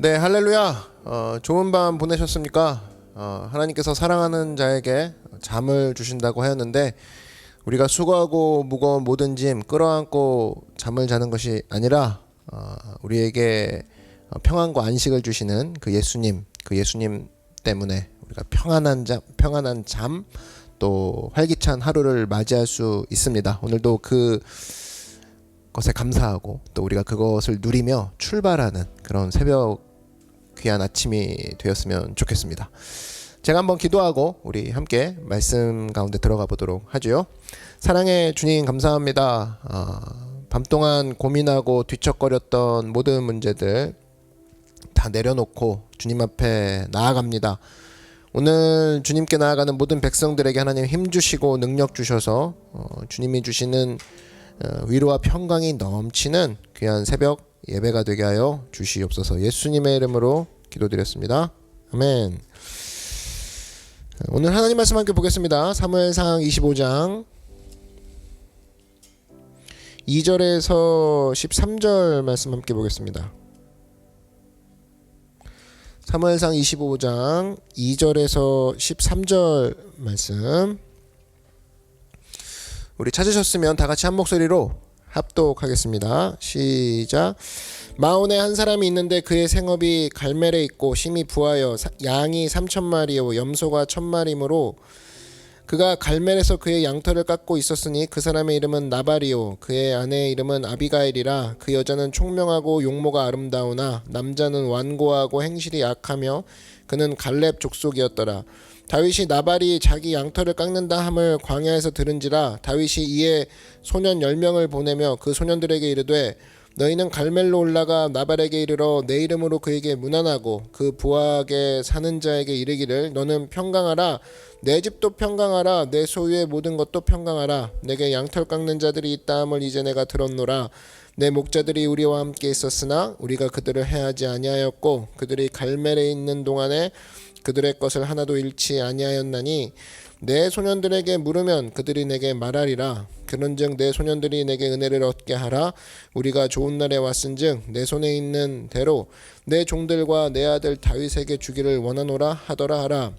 네, 할렐루야. 좋은 밤 보내셨습니까? 하나님께서 사랑하는 자에게 잠을 주신다고 하였는데, 우리가 수고하고 무거운 모든 짐 끌어안고 잠을 자는 것이 아니라 우리에게 평안과 안식을 주시는 그 예수님 때문에 우리가 평안한 잠, 또 활기찬 하루를 맞이할 수 있습니다. 오늘도 그 것에 감사하고 또 우리가 그것을 누리며 출발하는 그런 새벽 귀한 아침이 되었으면 좋겠습니다. 제가 한번 기도하고 우리 함께 말씀 가운데 들어가 보도록 하죠. 사랑의 주님, 감사합니다. 밤동안 고민하고 뒤척거렸던 모든 문제들 다 내려놓고 주님 앞에 나아갑니다. 오늘 주님께 나아가는 모든 백성들에게 하나님 힘 주시고 능력 주셔서 주님이 주시는 위로와 평강이 넘치는 귀한 새벽 예배가 되게 하여 주시옵소서. 예수님의 이름으로 기도드렸습니다. 아멘. 오늘 하나님 말씀 함께 보겠습니다. 사무엘상 25장 2절에서 13절 말씀 함께 보겠습니다. 사무엘상 25장 2절에서 13절 말씀, 우리 찾으셨으면 다 같이 한 목소리로 합독하겠습니다. 시작. 마온에 한 사람이 있는데 그의 생업이 갈멜에 있고 심히 부하여 양이 3,000마리요 염소가 1,000마리이므로 그가 갈멜에서 그의 양털을 깎고 있었으니 그 사람의 이름은 나발이요 그의 아내의 이름은 아비가일이라. 그 여자는 총명하고 용모가 아름다우나 남자는 완고하고 행실이 악하며 그는 갈렙 족속이었더라. 다윗이 나발이 자기 양털을 깎는다 함을 광야에서 들은지라. 다윗이 이에 소년 10명을 보내며 그 소년들에게 이르되 너희는 갈멜로 올라가 나발에게 이르러 내 이름으로 그에게 문안하고 그 부하게 사는 자에게 이르기를 너는 평강하라, 내 집도 평강하라, 내 소유의 모든 것도 평강하라. 내게 양털 깎는 자들이 있다 함을 이제 내가 들었노라. 내 목자들이 우리와 함께 있었으나 우리가 그들을 해하지 아니하였고 그들이 갈멜에 있는 동안에 그들의 것을 하나도 잃지 아니하였나니 내 소년들에게 물으면 그들이 내게 말하리라. 그런즉 내 소년들이 내게 은혜를 얻게 하라. 우리가 좋은 날에 왔은즉 내 손에 있는 대로 내 종들과 내 아들 다윗에게 주기를 원하노라 하더라 하라.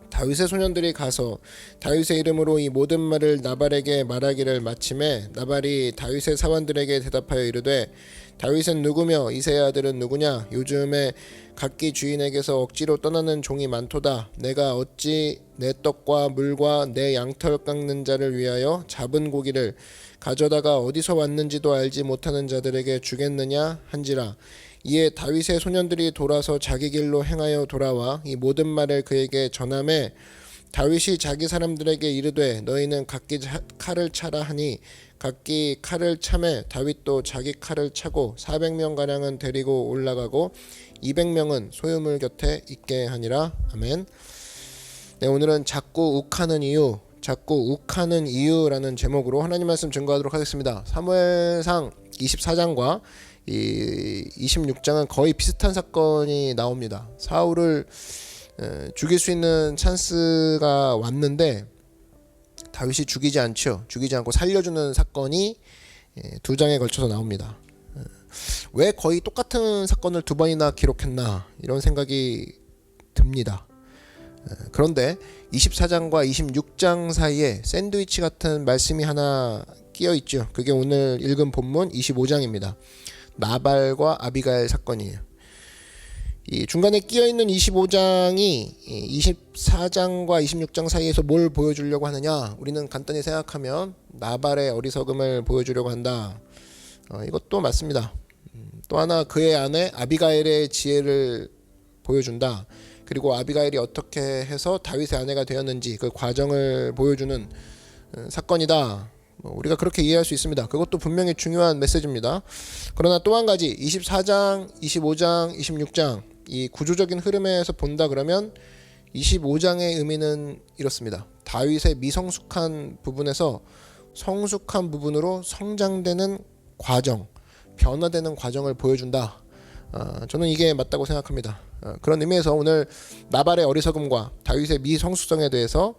다윗의 소년들이 가서 다윗의 이름으로 이 모든 말을 나발에게 말하기를 마침에 나발이 다윗의 사관들에게 대답하여 이르되 다윗은 누구며 이새의 아들은 누구냐? 요즘에 각기 주인에게서 억지로 떠나는 종이 많도다. 내가 어찌 내 떡과 물과 내 양털 깎는 자를 위하여 잡은 고기를 가져다가 어디서 왔는지도 알지 못하는 자들에게 주겠느냐 한지라. 이에 다윗의 소년들이 돌아서 자기 길로 행하여 돌아와 이 모든 말을 그에게 전하매 다윗이 자기 사람들에게 이르되 너희는 각기 칼을 차라 하니 각기 칼을 차매 다윗도 자기 칼을 차고 400명 가량은 데리고 올라가고 200명은 소유물 곁에 있게 하니라. 아멘. 네, 오늘은 자꾸 욱하는 이유라는 제목으로 하나님 말씀 증거하도록 하겠습니다. 사무엘상 24장과 이 26장은 거의 비슷한 사건이 나옵니다. 사울을 죽일 수 있는 찬스가 왔는데 다윗이 죽이지 않고 살려주는 사건이 두 장에 걸쳐서 나옵니다. 왜 거의 똑같은 사건을 두 번이나 기록했나 이런 생각이 듭니다. 그런데 24장과 26장 사이에 샌드위치 같은 말씀이 하나 끼어 있죠. 그게 오늘 읽은 본문 25장입니다. 나발과 아비가일 사건이에요. 이 중간에 끼어 있는 25장이 24장과 26장 사이에서 뭘 보여주려고 하느냐? 우리는 간단히 생각하면 나발의 어리석음을 보여주려고 한다. 이것도 맞습니다. 또 하나 그의 아내 아비가일의 지혜를 보여준다. 그리고 아비가일이 어떻게 해서 다윗의 아내가 되었는지 그 과정을 보여주는 사건이다. 우리가 그렇게 이해할 수 있습니다. 그것도 분명히 중요한 메시지입니다. 그러나 또 한 가지 24장, 25장, 26장 이 구조적인 흐름에서 본다 그러면 25장의 의미는 이렇습니다. 다윗의 미성숙한 부분에서 성숙한 부분으로 성장되는 과정, 변화되는 과정을 보여준다. 저는 이게 맞다고 생각합니다. 그런 의미에서 오늘 나발의 어리석음과 다윗의 미성숙성에 대해서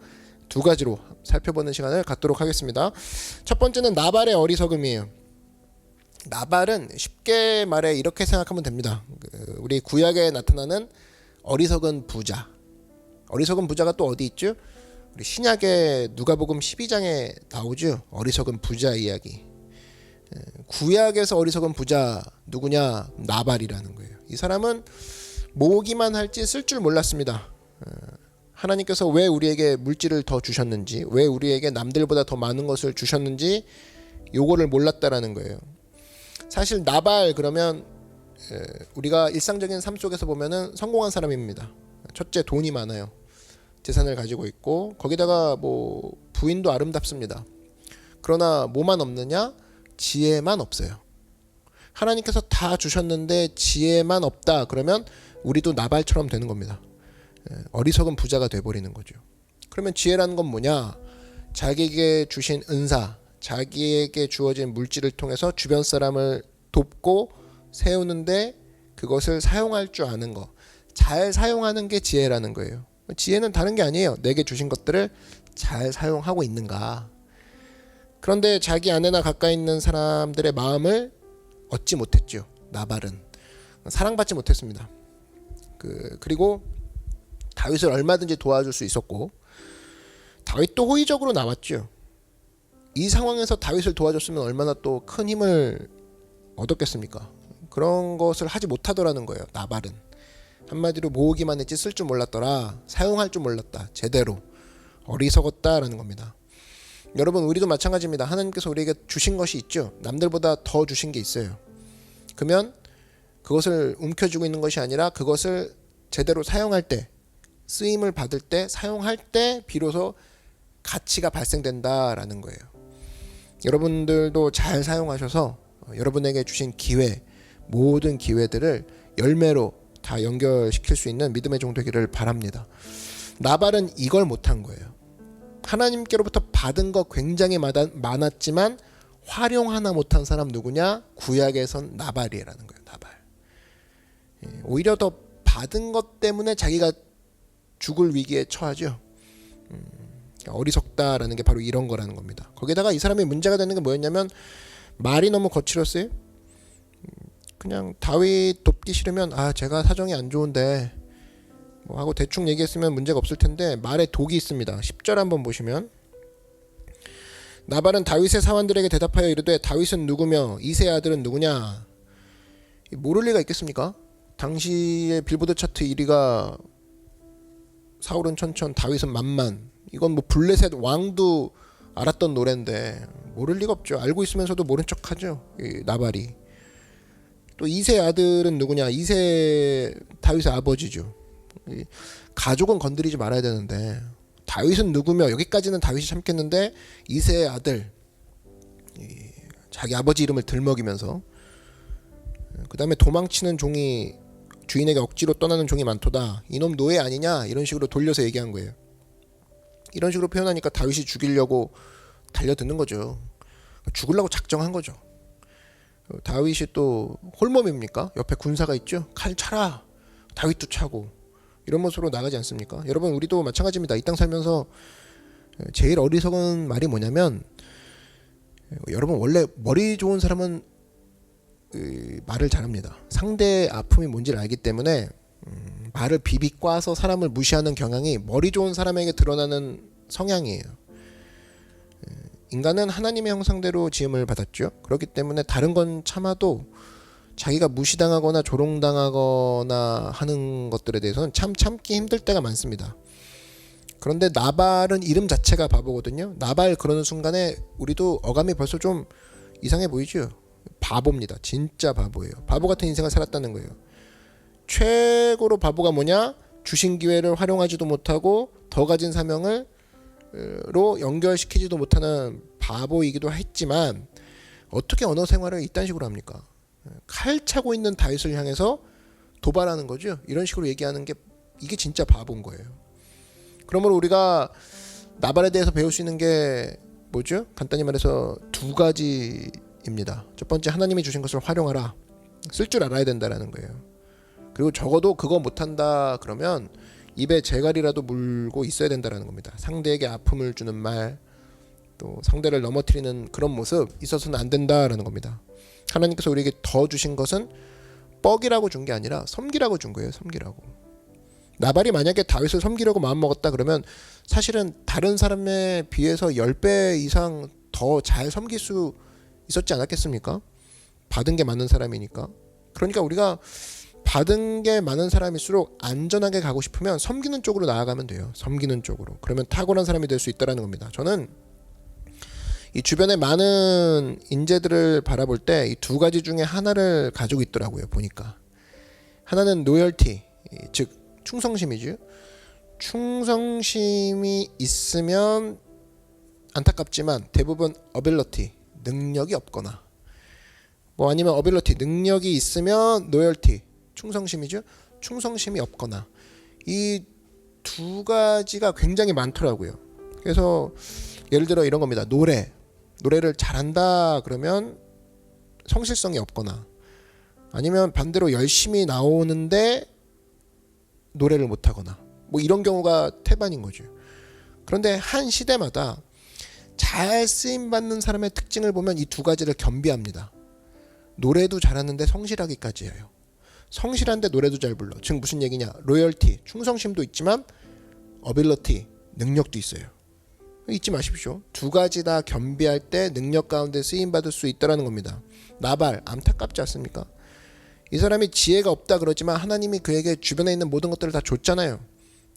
두 가지로 살펴보는 시간을 갖도록 하겠습니다. 첫 번째는 나발의 어리석음이에요. 나발은 쉽게 말해 이렇게 생각하면 됩니다. 우리 구약에 나타나는 어리석은 부자. 어리석은 부자가 또 어디 있죠? 우리 신약의 누가복음 12장에 나오죠. 어리석은 부자 이야기. 구약에서 어리석은 부자 누구냐? 나발이라는 거예요. 이 사람은 모으기만 할지 쓸 줄 몰랐습니다. 하나님께서 왜 우리에게 물질을 더 주셨는지, 왜 우리에게 남들보다 더 많은 것을 주셨는지 요거를 몰랐다라는 거예요. 사실 나발 그러면 우리가 일상적인 삶 속에서 보면은 성공한 사람입니다. 첫째, 돈이 많아요. 재산을 가지고 있고 거기다가 뭐 부인도 아름답습니다. 그러나 뭐만 없느냐? 지혜만 없어요. 하나님께서 다 주셨는데 지혜만 없다. 그러면 우리도 나발처럼 되는 겁니다. 어리석은 부자가 돼버리는 거죠. 그러면 지혜라는 건 뭐냐? 자기에게 주신 은사, 자기에게 주어진 물질을 통해서 주변 사람을 돕고 세우는데 그것을 사용할 줄 아는 거, 잘 사용하는 게 지혜라는 거예요. 지혜는 다른 게 아니에요. 내게 주신 것들을 잘 사용하고 있는가. 그런데 자기 아내나 가까이 있는 사람들의 마음을 얻지 못했죠. 나발은 사랑받지 못했습니다. 그리고 다윗을 얼마든지 도와줄 수 있었고 다윗도 호의적으로 나왔죠. 이 상황에서 다윗을 도와줬으면 얼마나 또 큰 힘을 얻었겠습니까? 그런 것을 하지 못하더라는 거예요. 나발은 한마디로 모으기만 했지 쓸 줄 몰랐더라. 사용할 줄 몰랐다. 제대로 어리석었다라는 겁니다. 여러분, 우리도 마찬가지입니다. 하나님께서 우리에게 주신 것이 있죠. 남들보다 더 주신 게 있어요. 그러면 그것을 움켜쥐고 있는 것이 아니라 그것을 제대로 사용할 때, 쓰임을 받을 때, 사용할 때 비로소 가치가 발생된다라는 거예요. 여러분들도 잘 사용하셔서 여러분에게 주신 기회, 모든 기회들을 열매로 다 연결시킬 수 있는 믿음의 종 되기를 바랍니다. 나발은 이걸 못한 거예요. 하나님께로부터 받은 거 굉장히 많았지만 활용 하나 못한 사람 누구냐? 구약에선 나발이라는 거예요. 나발. 오히려 더 받은 것 때문에 자기가 죽을 위기에 처하죠. 어리석다라는 게 바로 이런 거라는 겁니다. 거기다가 이 사람이 문제가 되는 게 뭐였냐면 말이 너무 거칠었어요. 그냥 다윗 돕기 싫으면 제가 사정이 안 좋은데 뭐 하고 대충 얘기했으면 문제가 없을 텐데 말에 독이 있습니다. 10절 한번 보시면 나발은 다윗의 사환들에게 대답하여 이르되 다윗은 누구며 이새의 아들은 누구냐? 모를 리가 있겠습니까? 당시의 빌보드 차트 1위가 사울은 천천 다윗은 만만, 이건 뭐 블레셋 왕도 알았던 노래인데 모를 리가 없죠. 알고 있으면서도 모른 척하죠. 이 나발이. 또 이새의 아들은 누구냐? 이새 다윗의 아버지죠. 가족은 건드리지 말아야 되는데 다윗은 누구며, 여기까지는 다윗이 참겠는데 이새의 아들, 자기 아버지 이름을 들먹이면서 그 다음에 도망치는 종이 주인에게 억지로 떠나는 종이 많도다. 이놈 노예 아니냐? 이런 식으로 돌려서 얘기한 거예요. 이런 식으로 표현하니까 다윗이 죽이려고 달려드는 거죠. 죽으려고 작정한 거죠. 다윗이 또 홀몸입니까? 옆에 군사가 있죠. 칼 차라. 다윗도 차고 이런 모습으로 나가지 않습니까? 여러분, 우리도 마찬가지입니다. 이 땅 살면서 제일 어리석은 말이 뭐냐면, 여러분 원래 머리 좋은 사람은 말을 잘합니다. 상대의 아픔이 뭔지를 알기 때문에 말을 비비꼬아서 사람을 무시하는 경향이 머리 좋은 사람에게 드러나는 성향이에요. 인간은 하나님의 형상대로 지음을 받았죠. 그렇기 때문에 다른 건 참아도 자기가 무시당하거나 조롱당하거나 하는 것들에 대해서는 참 참기 힘들 때가 많습니다. 그런데 나발은 이름 자체가 바보거든요. 나발 그러는 순간에 우리도 어감이 벌써 좀 이상해 보이죠. 바보입니다. 진짜 바보예요. 바보 같은 인생을 살았다는 거예요. 최고로 바보가 뭐냐? 주신 기회를 활용하지도 못하고 더 가진 사명을 로 연결시키지도 못하는 바보이기도 했지만 어떻게 언어 생활을 이딴 식으로 합니까? 칼 차고 있는 다윗을 향해서 도발하는 거죠. 이런 식으로 얘기하는 게 이게 진짜 바보인 거예요. 그러므로 우리가 나발에 대해서 배울 수 있는 게 뭐죠? 간단히 말해서 두 가지입니다. 첫 번째, 하나님이 주신 것을 활용하라. 쓸 줄 알아야 된다라는 거예요. 그리고 적어도 그거 못한다 그러면 입에 재갈이라도 물고 있어야 된다라는 겁니다. 상대에게 아픔을 주는 말, 또 상대를 넘어뜨리는 그런 모습 있어서는 안 된다라는 겁니다. 하나님께서 우리에게 더 주신 것은 뻑이라고 준 게 아니라 섬기라고 준 거예요. 섬기라고. 나발이 만약에 다윗을 섬기려고 마음먹었다 그러면 사실은 다른 사람에 비해서 10배 이상 더 잘 섬길 수 있었지 않았겠습니까? 받은 게 많은 사람이니까. 그러니까 우리가 받은 게 많은 사람일수록 안전하게 가고 싶으면 섬기는 쪽으로 나아가면 돼요. 섬기는 쪽으로. 그러면 탁월한 사람이 될 수 있다는 겁니다. 저는 이 주변에 많은 인재들을 바라볼 때 이 두 가지 중에 하나를 가지고 있더라고요. 보니까 하나는 로열티, 즉 충성심이죠. 충성심이 있으면 안타깝지만 대부분 어빌러티, 능력이 없거나 뭐 아니면 어빌러티, 능력이 있으면 로열티, 충성심이죠. 충성심이 없거나 이 두 가지가 굉장히 많더라고요. 그래서 예를 들어 이런 겁니다. 노래를 잘한다 그러면 성실성이 없거나 아니면 반대로 열심히 나오는데 노래를 못하거나 뭐 이런 경우가 태반인 거죠. 그런데 한 시대마다 잘 쓰임받는 사람의 특징을 보면 이 두 가지를 겸비합니다. 노래도 잘하는데 성실하기까지 해요. 성실한데 노래도 잘 불러. 즉 무슨 얘기냐? 로열티, 충성심도 있지만 어빌러티, 능력도 있어요. 잊지 마십시오. 두 가지 다 겸비할 때 능력 가운데 쓰임받을 수 있다는 겁니다. 나발 안타깝지 않습니까? 이 사람이 지혜가 없다 그러지만 하나님이 그에게 주변에 있는 모든 것들을 다 줬잖아요.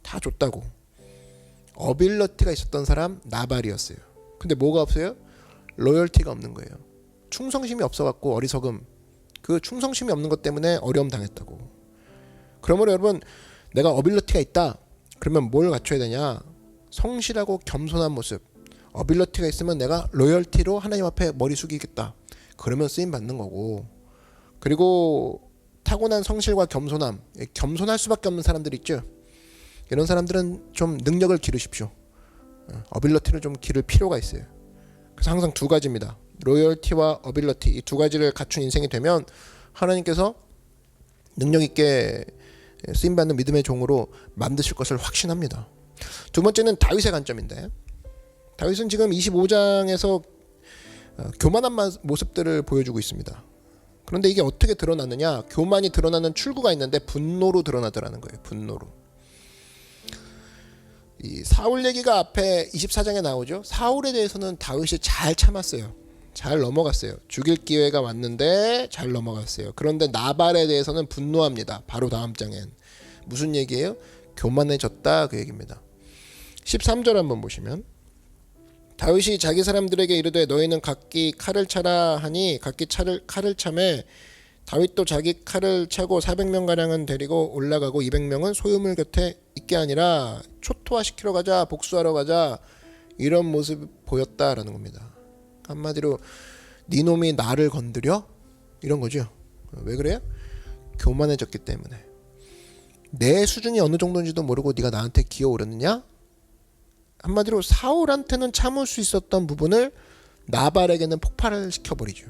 다 줬다고. 어빌러티가 있었던 사람 나발이었어요. 근데 뭐가 없어요? 로열티가 없는 거예요. 충성심이 없어갖고 어리석음. 그 충성심이 없는 것 때문에 어려움 당했다고. 그러므로 여러분 내가 어빌러티가 있다. 그러면 뭘 갖춰야 되냐? 성실하고 겸손한 모습. 어빌러티가 있으면 내가 로열티로 하나님 앞에 머리 숙이겠다. 그러면 쓰임 받는 거고. 그리고 타고난 성실과 겸손함. 겸손할 수밖에 없는 사람들 있죠. 이런 사람들은 좀 능력을 기르십시오. 어빌러티를 좀 기를 필요가 있어요. 그래서 항상 두 가지입니다. 로열티와 어빌러티 이 두 가지를 갖춘 인생이 되면 하나님께서 능력 있게 쓰임받는 믿음의 종으로 만드실 것을 확신합니다. 두 번째는 다윗의 관점인데 다윗은 지금 25장에서 교만한 모습들을 보여주고 있습니다. 그런데 이게 어떻게 드러나느냐? 교만이 드러나는 출구가 있는데 분노로 드러나더라는 거예요. 분노로. 이 사울 얘기가 앞에 24장에 나오죠. 사울에 대해서는 다윗이 잘 참았어요. 잘 넘어갔어요. 죽일 기회가 왔는데 잘 넘어갔어요. 그런데 나발에 대해서는 분노합니다. 바로 다음 장엔. 무슨 얘기예요? 교만해졌다 그 얘기입니다. 13절 한번 보시면 다윗이 자기 사람들에게 이르되 너희는 각기 칼을 차라 하니 각기 칼을 차매 다윗도 자기 칼을 차고 400명가량은 데리고 올라가고 200명은 소유물 곁에 있게 아니라 초토화시키러 가자 복수하러 가자 이런 모습 보였다라는 겁니다. 한마디로 네 놈이 나를 건드려? 이런 거죠. 왜 그래요? 교만해졌기 때문에. 내 수준이 어느 정도인지도 모르고 네가 나한테 기어오르느냐? 한마디로 사울한테는 참을 수 있었던 부분을 나발에게는 폭발을 시켜버리죠.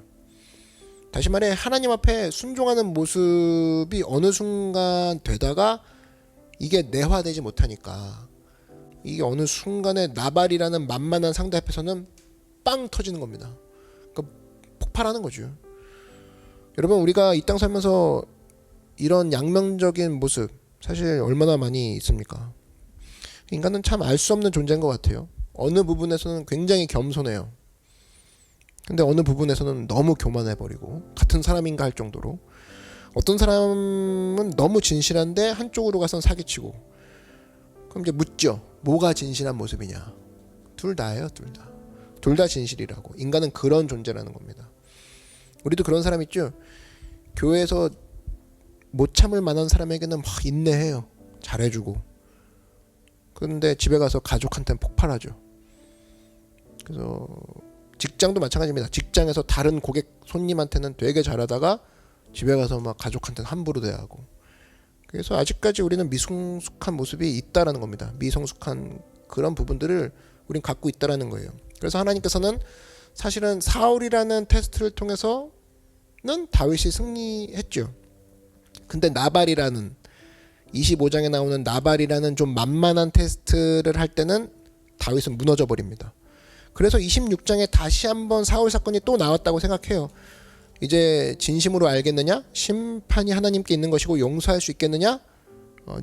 다시 말해 하나님 앞에 순종하는 모습이 어느 순간 되다가 이게 내화되지 못하니까 이게 어느 순간에 나발이라는 만만한 상대 앞에서는 빵 터지는 겁니다. 그러니까 폭발하는 거죠. 여러분 우리가 이 땅 살면서 이런 양면적인 모습 사실 얼마나 많이 있습니까? 인간은 참 알 수 없는 존재인 것 같아요. 어느 부분에서는 굉장히 겸손해요. 근데 어느 부분에서는 너무 교만해버리고 같은 사람인가 할 정도로 어떤 사람은 너무 진실한데 한쪽으로 가선 사기치고 그럼 이제 묻죠. 뭐가 진실한 모습이냐. 둘 다예요. 둘 다. 둘 다 진실이라고. 인간은 그런 존재라는 겁니다. 우리도 그런 사람 있죠. 교회에서 못 참을 만한 사람에게는 막 인내해요. 잘해주고. 그런데 집에 가서 가족한테는 폭발하죠. 그래서 직장도 마찬가지입니다. 직장에서 다른 고객 손님한테는 되게 잘하다가 집에 가서 막 가족한테는 함부로 대하고. 그래서 아직까지 우리는 미성숙한 모습이 있다라는 겁니다. 미성숙한 그런 부분들을 우린 갖고 있다라는 거예요. 그래서 하나님께서는 사실은 사울이라는 테스트를 통해서는 다윗이 승리했죠. 근데 나발이라는 25장에 나오는 나발이라는 좀 만만한 테스트를 할 때는 다윗은 무너져 버립니다. 그래서 26장에 다시 한번 사울 사건이 또 나왔다고 생각해요. 이제 진심으로 알겠느냐? 심판이 하나님께 있는 것이고 용서할 수 있겠느냐?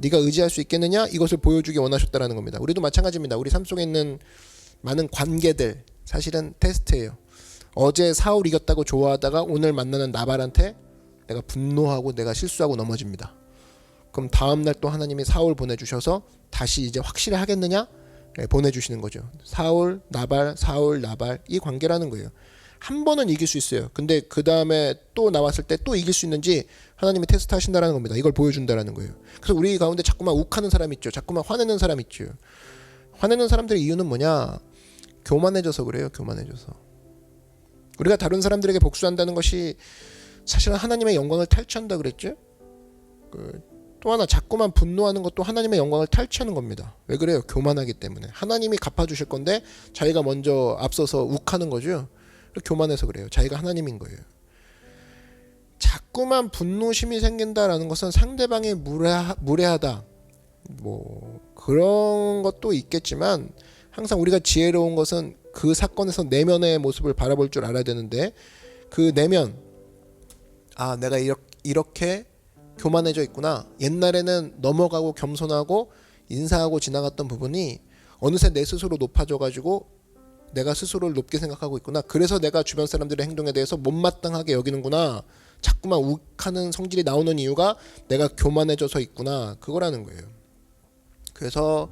네가 의지할 수 있겠느냐? 이것을 보여주기 원하셨다라는 겁니다. 우리도 마찬가지입니다. 우리 삶 속에 있는 많은 관계들 사실은 테스트예요. 어제 사울 이겼다고 좋아하다가 오늘 만나는 나발한테 내가 분노하고 내가 실수하고 넘어집니다. 그럼 다음날 또 하나님이 사울 보내주셔서 다시 이제 확실히 하겠느냐? 보내주시는 거죠. 사울 나발 이 관계라는 거예요. 한 번은 이길 수 있어요. 근데 그 다음에 또 나왔을 때 또 이길 수 있는지 하나님이 테스트 하신다라는 겁니다. 이걸 보여준다라는 거예요. 그래서 우리 가운데 자꾸만 욱하는 사람 있죠. 자꾸만 화내는 사람 있죠. 화내는 사람들의 이유는 뭐냐? 교만해져서 그래요. 교만해져서. 우리가 다른 사람들에게 복수한다는 것이 사실은 하나님의 영광을 탈취한다 그랬죠. 또 하나 자꾸만 분노하는 것도 하나님의 영광을 탈취하는 겁니다. 왜 그래요? 교만하기 때문에. 하나님이 갚아주실 건데 자기가 먼저 앞서서 욱하는 거죠. 교만해서 그래요. 자기가 하나님인 거예요. 자꾸만 분노심이 생긴다라는 것은 상대방이 무례하다 뭐 그런 것도 있겠지만 항상 우리가 지혜로운 것은 그 사건에서 내면의 모습을 바라볼 줄 알아야 되는데 그 내면 내가 이렇게 교만해져 있구나. 옛날에는 넘어가고 겸손하고 인사하고 지나갔던 부분이 어느새 내 스스로 높아져 가지고 내가 스스로를 높게 생각하고 있구나. 그래서 내가 주변 사람들의 행동에 대해서 못마땅하게 여기는구나. 자꾸만 욱하는 성질이 나오는 이유가 내가 교만해져서 있구나. 그거라는 거예요. 그래서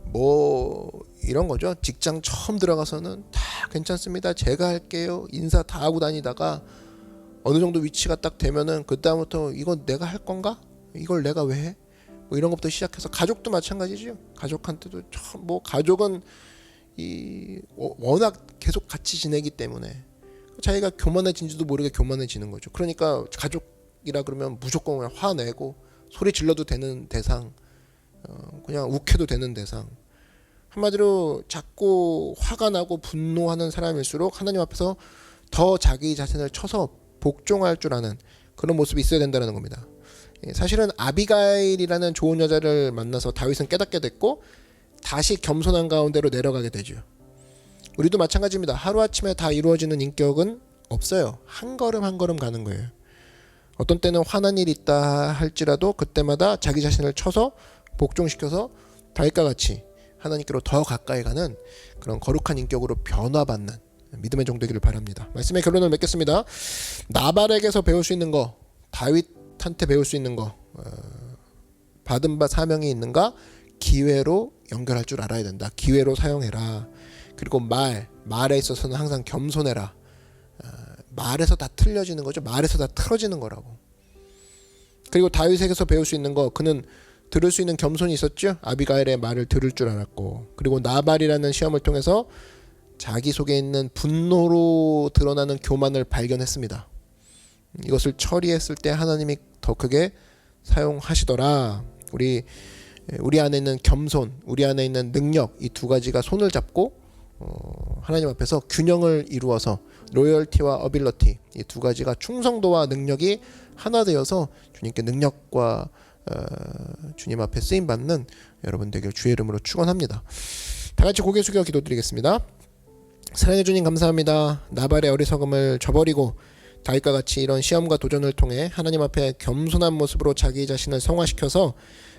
뭐 이런 거죠. 직장 처음 들어가서는 다 괜찮습니다. 제가 할게요. 인사 다 하고 다니다가 어느 정도 위치가 딱 되면은 그 다음부터 이건 내가 할 건가? 이걸 내가 왜 해? 뭐 이런 것부터 시작해서 가족도 마찬가지죠. 가족한테도 참 뭐 가족은 워낙 계속 같이 지내기 때문에 자기가 교만해진지도 모르게 교만해지는 거죠. 그러니까 가족이라 그러면 무조건 그냥 화내고 소리 질러도 되는 대상, 그냥 욱해도 되는 대상. 한마디로 자꾸 화가 나고 분노하는 사람일수록 하나님 앞에서 더 자기 자신을 쳐서 복종할 줄 아는 그런 모습이 있어야 된다는 겁니다. 사실은 아비가일이라는 좋은 여자를 만나서 다윗은 깨닫게 됐고 다시 겸손한 가운데로 내려가게 되죠. 우리도 마찬가지입니다. 하루아침에 다 이루어지는 인격은 없어요. 한 걸음 한 걸음 가는 거예요. 어떤 때는 화난 일이 있다 할지라도 그때마다 자기 자신을 쳐서 복종시켜서 다윗과 같이 하나님께로 더 가까이 가는 그런 거룩한 인격으로 변화받는 믿음의 종 되기를 바랍니다. 말씀의 결론을 맺겠습니다. 나발에게서 배울 수 있는 거, 다윗한테 배울 수 있는 거, 받은 바 사명이 있는가? 기회로 연결할 줄 알아야 된다. 기회로 사용해라. 그리고 말에 있어서는 항상 겸손해라. 말에서 다 틀려지는 거죠. 말에서 다 틀어지는 거라고. 그리고 다윗에게서 배울 수 있는 거, 그는 들을 수 있는 겸손이 있었죠. 아비가일의 말을 들을 줄 알았고, 그리고 나발이라는 시험을 통해서 자기 속에 있는 분노로 드러나는 교만을 발견했습니다. 이것을 처리했을 때 하나님이 더 크게 사용하시더라. 우리 안에 있는 겸손, 우리 안에 있는 능력, 이 두 가지가 손을 잡고 하나님 앞에서 균형을 이루어서 로열티와 어빌러티, 이 두 가지가 충성도와 능력이 하나 되어서 주님께 능력과 주님 앞에 쓰임 받는 여러분 되길 주의 이름으로 축원합니다. 다 같이 고개 숙여 기도드리겠습니다. 사랑해 주님 감사합니다. 나발의 어리석음을 저버리고 다윗과 같이 이런 시험과 도전을 통해 하나님 앞에 겸손한 모습으로 자기 자신을 성화시켜서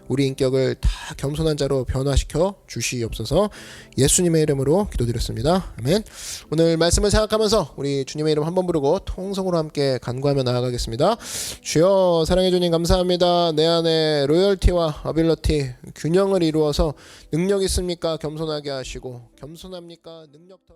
우리 인격을 다 겸손한 자로 변화시켜 주시옵소서. 예수님의 이름으로 기도드렸습니다. 아멘. 오늘 말씀을 생각하면서 우리 주님의 이름 한번 부르고 통성으로 함께 간구하며 나아가겠습니다. 주여 사랑해 주님 감사합니다. 내 안에 로열티와 어빌러티 균형을 이루어서 능력 있습니까? 겸손하게 하시고 겸손합니까? 능력 더